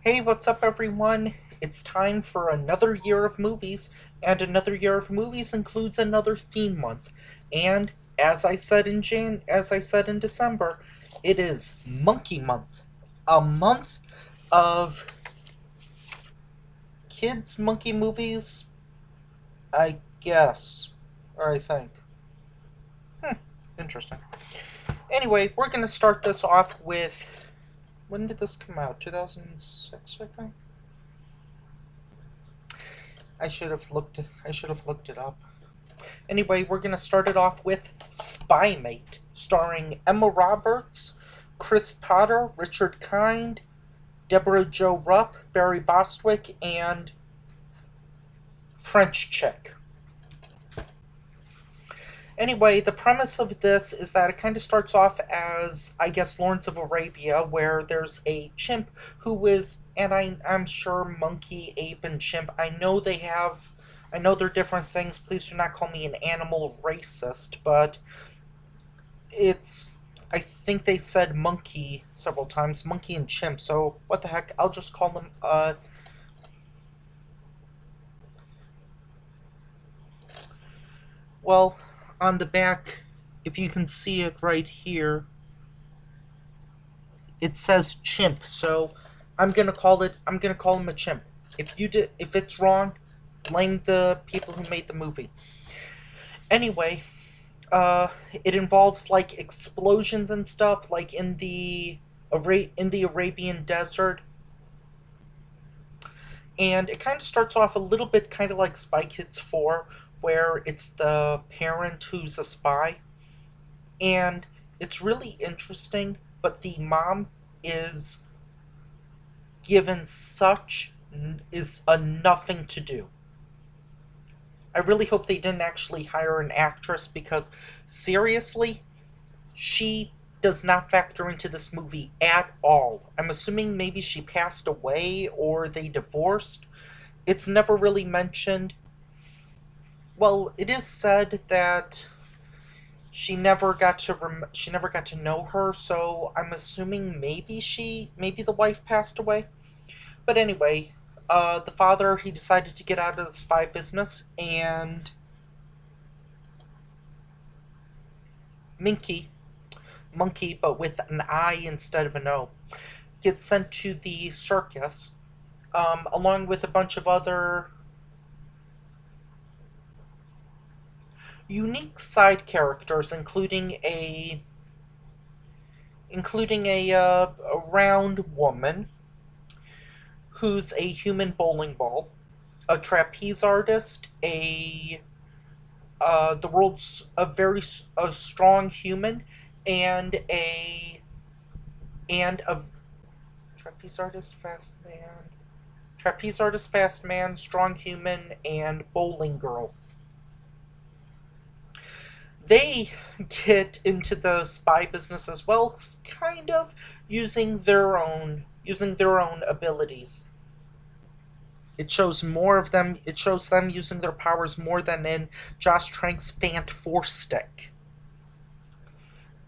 Hey, what's up, everyone? It's time for another year of movies, and another year of movies includes another theme month. And as I said in December, it is Monkey Month, a month of kids' monkey movies, I guess, or I think. Hmm, interesting. Anyway, we're gonna start this off with when did this come out? 2006, I think. I should have looked it up. Anyway, we're going to start it off with Spymate, starring Emma Roberts, Chris Potter, Richard Kind, Deborah Jo Rupp, Barry Bostwick, and French chick. Anyway, the premise of this is that it kind of starts off as, I guess, Lawrence of Arabia, where there's a chimp who is, and I'm sure monkey, ape, and chimp, I know they're different things. Please do not call me an animal racist, but it's I think they said monkey several times, monkey and chimp. So what the heck? I'll just call them. Well, on the back, if you can see it right here, it says chimp. So I'm gonna call him a chimp. If it's wrong, blame the people who made the movie. Anyway, uh, it involves like explosions and stuff, like in the Arabian desert, and it kind of starts off a little bit kind of like Spy Kids 4, where it's the parent who's a spy, and it's really interesting, but the mom is given such is a nothing to do. I really hope they didn't actually hire an actress because seriously, she does not factor into this movie at all. I'm assuming maybe she passed away or they divorced. It's never really mentioned. Well, it is said that she never got to know her, so I'm assuming maybe the wife passed away. But anyway, the father he decided to get out of the spy business, and Minky, monkey, but with an I instead of an O, gets sent to the circus, along with a bunch of other unique side characters, including a round woman who's a human bowling ball, a trapeze artist, a the world's a strong human, and a trapeze artist, fast man, strong human, and bowling girl. They get into the spy business as well, kind of using their own abilities. It shows them using their powers more than in Josh Trank's Fant Force Stick.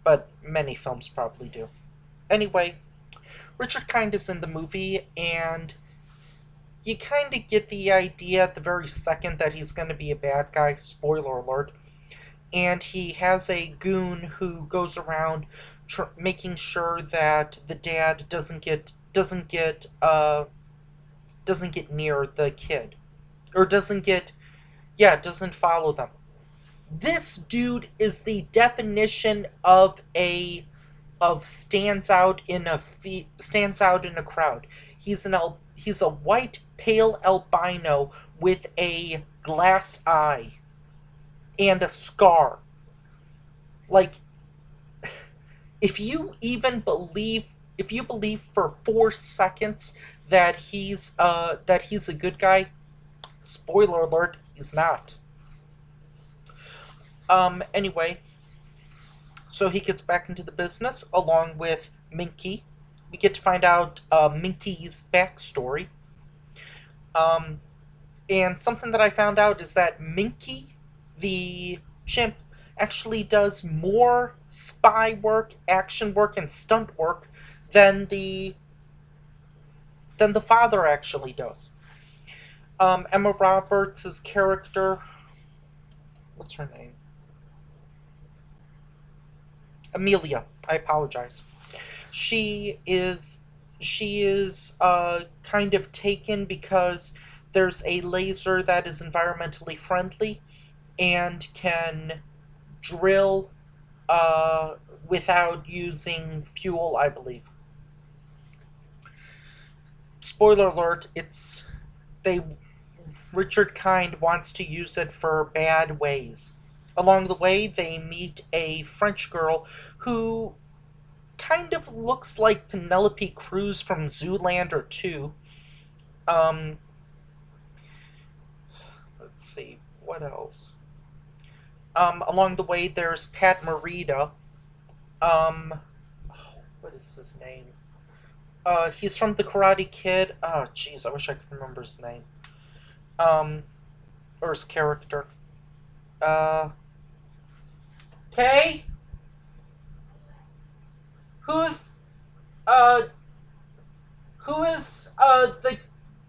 But many films probably do. Anyway, Richard Kind is in the movie, and you kind of get the idea at the very second that he's going to be a bad guy. Spoiler alert. And he has a goon who goes around making sure that the dad doesn't get near the kid, or doesn't follow them. This dude is the definition of stands out in a crowd. He's a white pale albino with a glass eye and a scar. Like, if you believe for 4 seconds that he's a good guy, spoiler alert, he's not. Anyway, so he gets back into the business along with Minky. We get to find out Minky's backstory. Um, and something that I found out is that Minky, the chimp, actually does more spy work, action work, and stunt work than than the father actually does. Emma Roberts' character, what's her name? Amelia. I apologize. She is kind of taken because there's a laser that is environmentally friendly and can drill uh, without using fuel, I believe. Spoiler alert, it's they Richard Kind wants to use it for bad ways. Along the way, they meet a French girl who kind of looks like Penelope Cruz from Zoolander 2. Um, let's see, what else? Along the way, there's Pat Morita. Um, what is his name? He's from The Karate Kid. Oh, jeez, I wish I could remember his name. Um, or his character. Uh, Kay? Who's, uh, who is,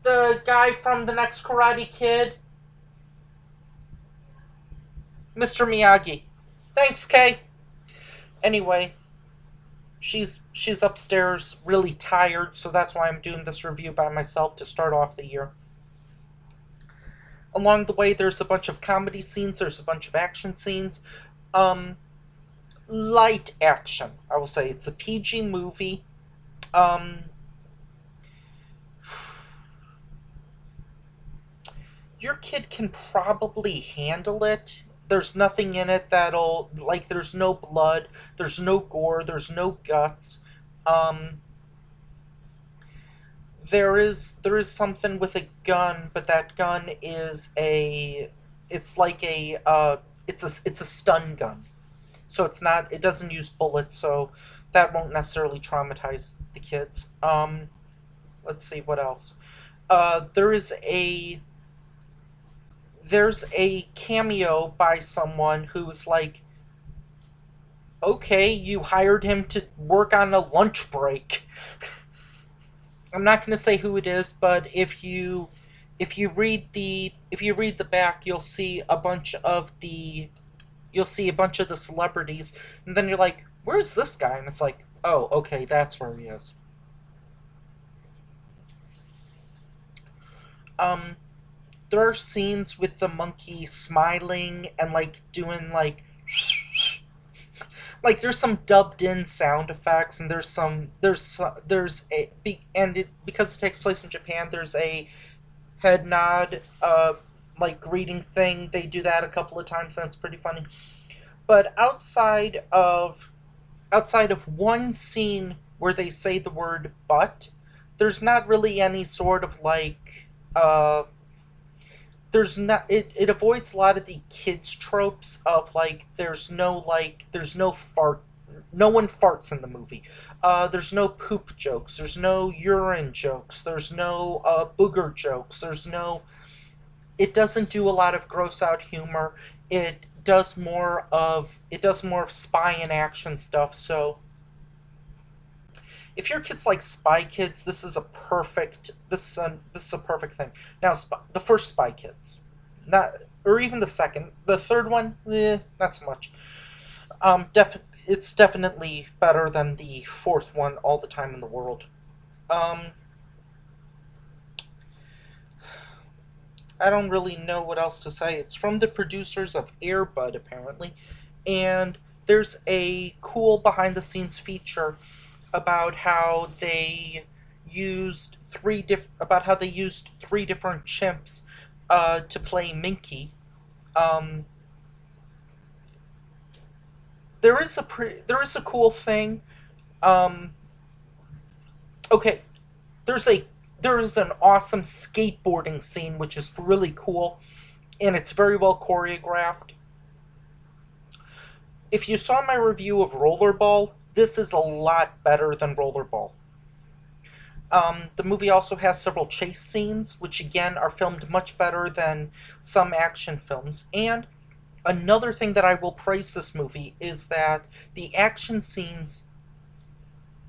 the guy from the next Karate Kid? Mr. Miyagi. Thanks, Kay. Anyway, she's upstairs really tired, so that's why I'm doing this review by myself to start off the year. Along the way, there's a bunch of comedy scenes, there's a bunch of action scenes. Um, Light action, I will say. It's a PG movie. Um, your kid can probably handle it. There's nothing in it that'll like. There's no blood. There's no gore. There's no guts. Um, there is something with a gun, but that gun is a. It's like a. It's a stun gun. So it's not. It doesn't use bullets, so that won't necessarily traumatize the kids. Let's see what else. There is a there's a cameo by someone who's like, okay, you hired him to work on a lunch break. I'm not going to say who it is, but if you read the back, you'll see a bunch of the celebrities, and then you're like, where's this guy? And it's like, oh, okay, that's where he is. Um, there are scenes with the monkey smiling and like doing like there's some dubbed in sound effects, and there's a and it because it takes place in Japan, there's a head nod like greeting thing. They do that a couple of times, and it's pretty funny. But outside of one scene where they say the word but, there's not really any sort of there's not it avoids a lot of the kids tropes of there's no fart, no one farts in the movie. There's no poop jokes, there's no urine jokes, there's no booger jokes, there's no it doesn't do a lot of gross out humor. It does more of spy and action stuff. So if your kids like Spy Kids, this is a perfect thing. Now, the first Spy Kids, not or even the second, the third one, not so much. It's definitely better than the fourth one, All the Time in the World. Um, I don't really know what else to say. It's from the producers of Air Bud, apparently, and there's a cool behind the scenes feature about how they used three different chimps to play Minky. Um, there is a cool thing. Um, okay, there's a there's an awesome skateboarding scene which is really cool, and it's very well choreographed. If you saw my review of Rollerball, this is a lot better than Rollerball. The movie also has several chase scenes, which again are filmed much better than some action films. And another thing that I will praise this movie is that the action scenes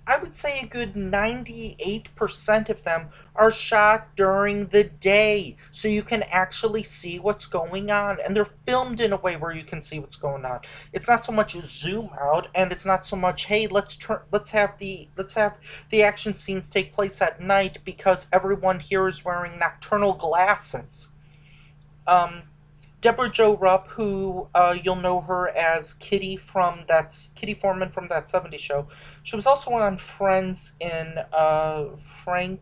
I would say a good 98% of them are shot during the day, so you can actually see what's going on, and they're filmed in a way where you can see what's going on. It's not so much a zoom out, and it's not so much, hey, let's have the action scenes take place at night because everyone here is wearing nocturnal glasses. Um, Deborah Jo Rupp, who you'll know her as Kitty Foreman from that '70s show. She was also on Friends in Frank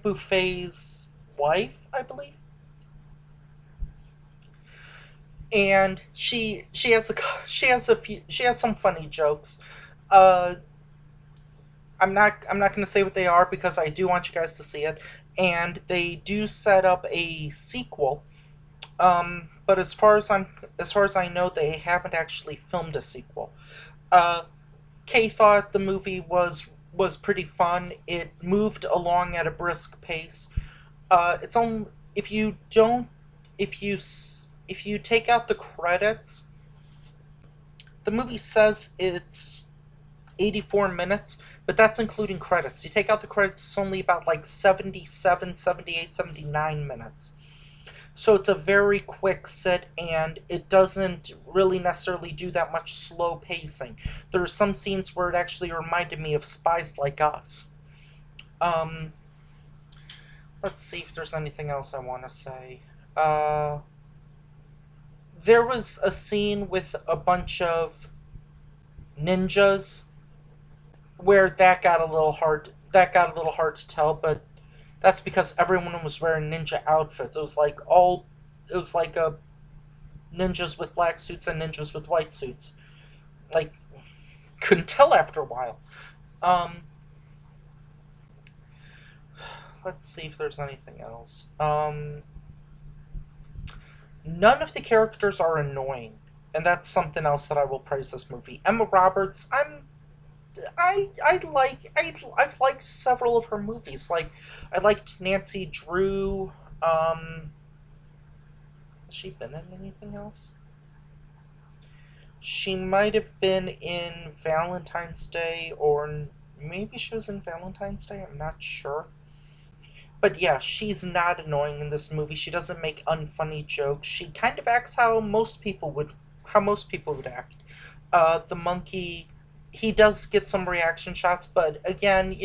Buffet's wife, I believe, and she has some funny jokes. Uh, I'm not going to say what they are because I do want you guys to see it, and they do set up a sequel. But as far as I know, they haven't actually filmed a sequel. Uh, Kay thought the movie was pretty fun. It moved along at a brisk pace. It's only if you don't if you take out the credits, the movie says it's 84 minutes, but that's including credits. You take out the credits, it's only about like 77, 78, 79 minutes. So it's a very quick sit, and it doesn't really necessarily do that much slow pacing. There are some scenes where it actually reminded me of Spies Like Us. Um, let's see if there's anything else I want to say. Uh, there was a scene with a bunch of ninjas where that got a little hard. That got a little hard to tell, but that's because everyone was wearing ninja outfits. It was like a ninjas with black suits and ninjas with white suits. Like, couldn't tell after a while. Um, let's see if there's anything else. None of the characters are annoying, and that's something else that I will praise this movie. Emma Roberts, I've liked several of her movies. Like, I liked Nancy Drew. Has she been in anything else? She might have been in Valentine's Day, or maybe she was in Valentine's Day. I'm not sure. But yeah, she's not annoying in this movie. She doesn't make unfunny jokes. She kind of acts how most people would act. The monkey, he does get some reaction shots, but again,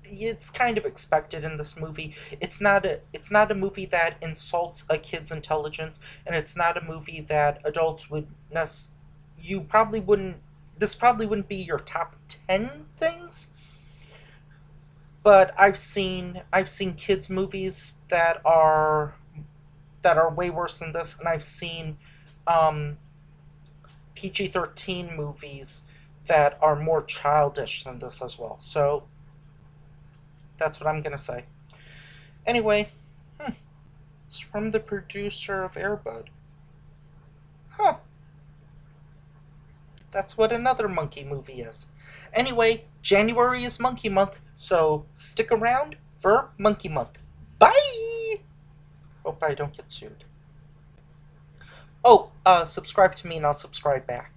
it's kind of expected in this movie. It's not a movie that insults a kid's intelligence, and it's not a movie that adults would you probably wouldn't this probably wouldn't be your top 10 things, but I've seen kids movies that are way worse than this, and I've seen um PG-13 movies that are more childish than this as well. So that's what I'm gonna say. Anyway, it's from the producer of Airbud. Huh, that's what another monkey movie is. Anyway, January is Monkey Month, so stick around for Monkey Month. Bye! Hope I don't get sued. Oh, subscribe to me and I'll subscribe back.